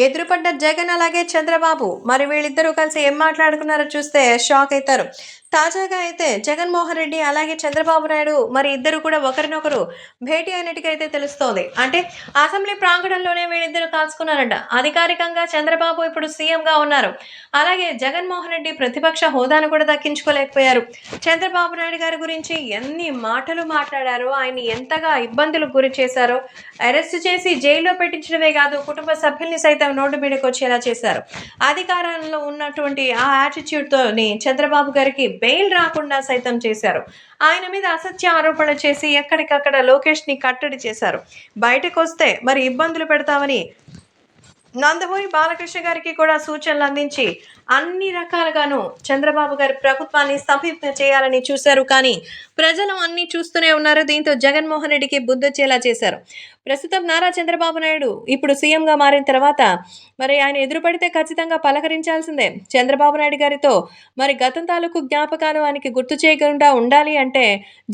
ఎదురుపడ్డ జగన్ అలాగే చంద్రబాబు మరి వీళ్ళిద్దరూ కలిసి ఏం మాట్లాడుకున్నారో చూస్తే షాక్ అవుతారు. తాజాగా అయితే జగన్మోహన్ రెడ్డి అలాగే చంద్రబాబు నాయుడు మరి ఇద్దరు కూడా ఒకరినొకరు భేటీ అయినట్టుగా అయితే తెలుస్తోంది. అంటే అసెంబ్లీ ప్రాంగణంలోనే వీళ్ళిద్దరూ కాల్చుకున్నారంట. అధికారికంగా చంద్రబాబు ఇప్పుడు సీఎంగా ఉన్నారు. అలాగే జగన్మోహన్ రెడ్డి ప్రతిపక్ష హోదాను కూడా దక్కించుకోలేకపోయారు. చంద్రబాబు నాయుడు గారి గురించి ఎన్ని మాటలు మాట్లాడారో, ఆయన ఎంతగా ఇబ్బందులకు గురి చేశారో, అరెస్ట్ చేసి జైల్లో పెట్టించడమే కాదు కుటుంబ సభ్యుల్ని సైతం నోటు మీదకి వచ్చేలా చేశారు. అధికారంలో ఉన్నటువంటి ఆ యాటిట్యూడ్తోని చంద్రబాబు గారికి బెయిల్ రాకుండా సైతం చేశారు. ఆయన మీద అసత్య ఆరోపణలు చేసి ఎక్కడికక్కడ లోకేష్ని కట్టడి చేశారు. బయటకు వస్తే మరి ఇబ్బందులు పెడతామని నందమూరి బాలకృష్ణ గారికి కూడా సూచనలు అందించి అన్ని రకాలుగాను చంద్రబాబు గారి ప్రభుత్వాన్ని స్థాపితం చేయాలని చూశారు. కానీ ప్రజలు అన్ని చూస్తూనే ఉన్నారు. దీంతో జగన్మోహన్ రెడ్డికి బుద్ధొచ్చేలా చేశారు. ప్రస్తుతం నారా చంద్రబాబు నాయుడు ఇప్పుడు సీఎంగా మారిన తర్వాత మరి ఆయన ఎదురుపడితే ఖచ్చితంగా పలకరించాల్సిందే. చంద్రబాబు నాయుడు గారితో మరి గతం తాలూకు జ్ఞాపకాలు ఆయనకి గుర్తు చేయకుండా ఉండాలి అంటే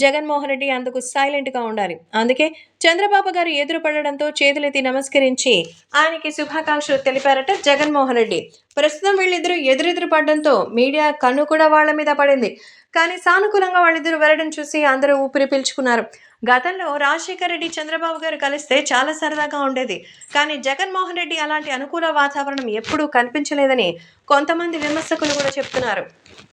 జగన్మోహన్ రెడ్డి అందుకు సైలెంట్గా ఉండాలి. అందుకే చంద్రబాబు గారు ఎదురుపడడంతో చేతులెత్తి నమస్కరించి ఆయనకి శుభాకాంక్షలు తెలిపారట జగన్మోహన్ రెడ్డి. ప్రస్తుతం వీళ్ళిద్దరూ ఎదురెదురు పడడంతో మీడియా కన్ను కూడా వాళ్ళ మీద పడింది. కానీ సానుకూలంగా వాళ్ళిద్దరూ వెళ్ళడం చూసి అందరూ ఊపిరి పీల్చుకున్నారు. గతంలో రాజశేఖర్ రెడ్డి చంద్రబాబు గారు కలిస్తే చాలా సరదాగా ఉండేది. కానీ జగన్మోహన్ రెడ్డి అలాంటి అనుకూల వాతావరణం ఎప్పుడూ కనిపించలేదని కొంతమంది విమర్శకులు కూడా చెప్తున్నారు.